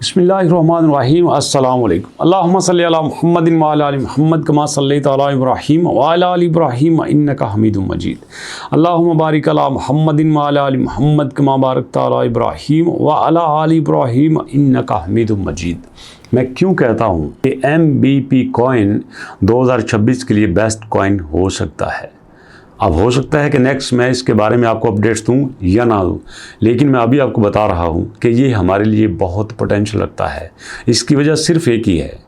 बिस्मिल्लाहिर्रहमानिर्रहीम अस्सलामु अलैकुम अल्लाहुम्मा सल्लि अला मुहम्मदिन व अला आलि मुहम्मद कमा सल्लैता अला इब्राहीम व अला आलि इब्राहीम इन्नका हमीदुम मजीद अल्लाहुम्मा बारिक अला मुहम्मदिन व अला आलि मुहम्मद कमा बारकता अला इब्राहीम व अला आलि इब्राहीम इन्नका हमीदुम मजीद। मैं क्यों कहता हूँ कि MBP कॉइन 2026 के लिए बेस्ट कॉइन हो सकता है। अब हो सकता है कि नेक्स्ट मैं इसके बारे में आपको अपडेट्स दूं या ना दूं, लेकिन मैं अभी आपको बता रहा हूं कि ये हमारे लिए बहुत पोटेंशियल लगता है। इसकी वजह सिर्फ एक ही है,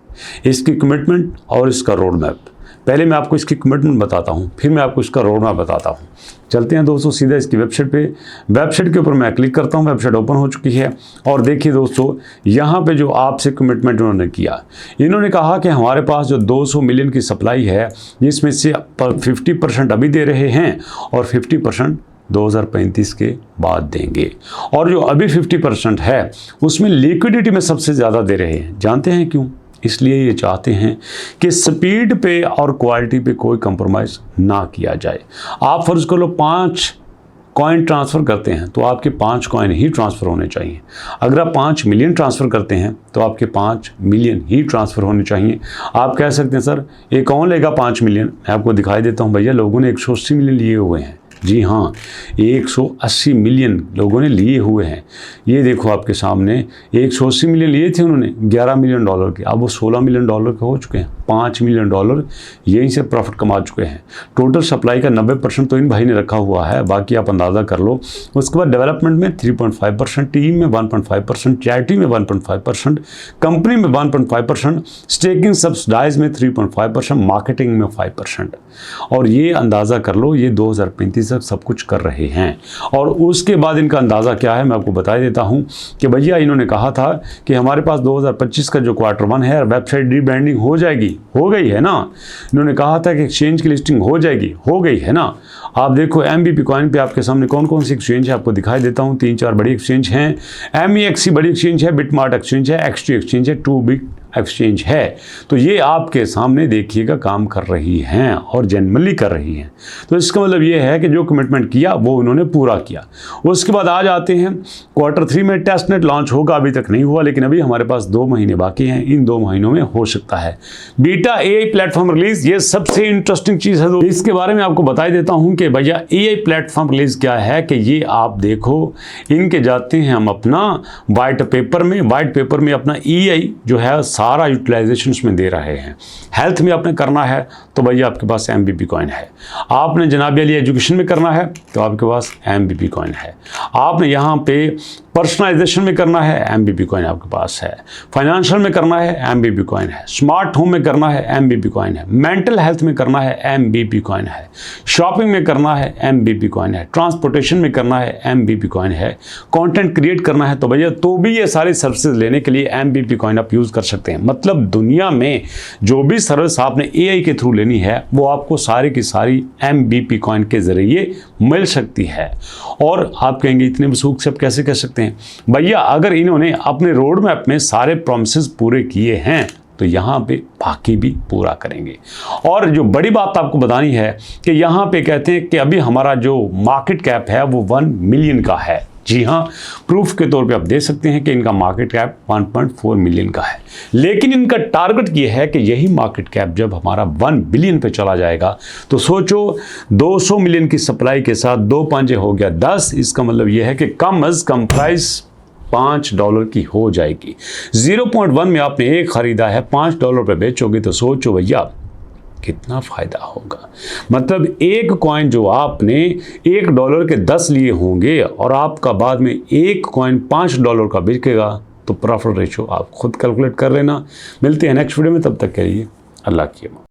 इसकी कमिटमेंट और इसका रोड मैप। पहले मैं आपको इसकी कमिटमेंट बताता हूं, फिर मैं आपको इसका रोड मैप बताता हूं। चलते हैं दोस्तों सीधा इसकी वेबसाइट पे। वेबसाइट के ऊपर मैं क्लिक करता हूं, वेबसाइट ओपन हो चुकी है। और देखिए दोस्तों, यहाँ पे जो आपसे कमिटमेंट उन्होंने किया, इन्होंने कहा कि हमारे पास जो 200 मिलियन की सप्लाई है, जिसमें से 50% अभी दे रहे हैं और 50% 2035 के बाद देंगे। और जो अभी 50% है उसमें लिक्विडिटी में सबसे ज़्यादा दे रहे हैं। जानते हैं क्यों? इसलिए ये चाहते हैं कि स्पीड पे और क्वालिटी पे कोई कंप्रोमाइज़ ना किया जाए। आप फर्ज कर लो 5 कॉइन ट्रांसफ़र करते हैं तो आपके 5 कॉइन ही ट्रांसफ़र होने चाहिए। अगर आप 5 मिलियन ट्रांसफ़र करते हैं तो आपके 5 मिलियन ही ट्रांसफ़र होने चाहिए। आप कह सकते हैं सर ये कौन लेगा 5 मिलियन? मैं आपको दिखाई देता हूँ भैया, लोगों ने 180 मिलियन लिए हुए हैं। जी हाँ, 180 मिलियन लोगों ने लिए हुए हैं। ये देखो आपके सामने, 180 मिलियन लिए थे उन्होंने $11 मिलियन के, अब वो $16 मिलियन के हो चुके हैं। $5 मिलियन यहीं से प्रॉफिट कमा चुके हैं। टोटल सप्लाई का 90% तो इन भाई ने रखा हुआ है, बाकी आप अंदाज़ा कर लो। उसके बाद डेवलपमेंट में 3.5%, टीम में 1.5%, चैरिटी में 1.5%, कंपनी में 1.5%, स्टेकिंग सब्सिडाइज में 3.5%, मार्केटिंग में 5%। और ये अंदाज़ा कर लो, ये 2035 तक सब कुछ कर रहे हैं। और उसके बाद इनका अंदाज़ा क्या है मैं आपको बता देता हूँ कि भैया इन्होंने कहा था कि हमारे पास 2025 का जो Q1 है, वेबसाइट रीब्रांडिंग हो जाएगी, हो गई है ना। इन्होंने कहा था कि एक्सचेंज की लिस्टिंग हो जाएगी, हो गई है ना। आप देखो MBP कॉइन पे आपके सामने कौन कौन सी एक्सचेंज है आपको दिखाई देता हूँ। 3-4 बड़ी एक्सचेंज हैं। MEXC बड़ी एक्सचेंज है, बिटमार्ट एक्सचेंज है, XT एक्सचेंज है, 2Bit एक्सचेंज है। तो ये आपके सामने देखिएगा काम कर रही हैं और जेन्युइनली कर रही हैं। तो इसका मतलब ये है कि जो कमिटमेंट किया वो उन्होंने पूरा किया। उसके बाद आ जाते हैं Q3 में टेस्टनेट लॉन्च होगा, अभी तक नहीं हुआ, लेकिन अभी हमारे पास 2 महीने बाकी हैं। इन 2 महीनों में हो सकता है बीटा AI प्लेटफॉर्म रिलीज। ये सबसे इंटरेस्टिंग चीज़ है। इसके बारे में आपको बता देता हूँ कि भैया AI प्लेटफॉर्म रिलीज क्या है। कि ये आप देखो, इनके जाते हैं हम अपना वाइट पेपर में अपना AI जो है सारा यूटिलाइजेशन में दे रहे हैं। हेल्थ में आपने करना है तो भैया आपके पास MBP कॉइन है। आपने जनाब अली एजुकेशन में करना है तो आपके पास MBP कॉइन है। आपने यहाँ पे पर्सनलाइजेशन में करना है, MBP कॉइन आपके पास है। फाइनेंशियल में करना है, MBP कॉइन है। स्मार्ट होम में करना है, MBP कॉइन है। मेंटल हेल्थ में करना है, MBP कॉइन है। शॉपिंग में करना है, MBP कॉइन है। ट्रांसपोर्टेशन में करना है, MBP कॉइन है। कंटेंट क्रिएट करना है तो भैया तो भी ये सारी सर्विसेज लेने के लिए MBP कॉइन आप यूज़ कर सकते हैं। मतलब दुनिया में जो भी सर्विस आपने AI के थ्रू लेनी है वो आपको सारी की सारी MBP कॉइन के ज़रिए मिल सकती है। और आप कहेंगे इतने वसूख से आप कैसे कह सकते हैं? भैया अगर इन्होंने अपने रोड मैप में सारे प्रॉमिसेस पूरे किए हैं तो यहाँ पे बाकी भी पूरा करेंगे। और जो बड़ी बात आपको बतानी है कि यहाँ पे कहते हैं कि अभी हमारा जो मार्केट कैप है वो 1 मिलियन का है। जी हाँ, प्रूफ के तौर पे आप दे सकते हैं कि इनका मार्केट कैप 1.4 मिलियन का है। लेकिन इनका टारगेट ये है कि यही मार्केट कैप जब हमारा 1 बिलियन पे चला जाएगा तो सोचो 200 मिलियन की सप्लाई के साथ 2 पंजे हो गया 10। इसका मतलब ये है कि कम अज़ कम प्राइस $5 की हो जाएगी। 0.1 में आपने एक ख़रीदा है, $5 पे बेचोगे तो सोचो भैया कितना फ़ायदा होगा। मतलब एक कॉइन जो आपने $1 के 10 लिए होंगे और आपका बाद में एक कॉइन $5 का बिकेगा तो प्रॉफिट रेशो आप खुद कैलकुलेट कर लेना। मिलते हैं नेक्स्ट वीडियो में, तब तक के लिए अल्लाह की अमान।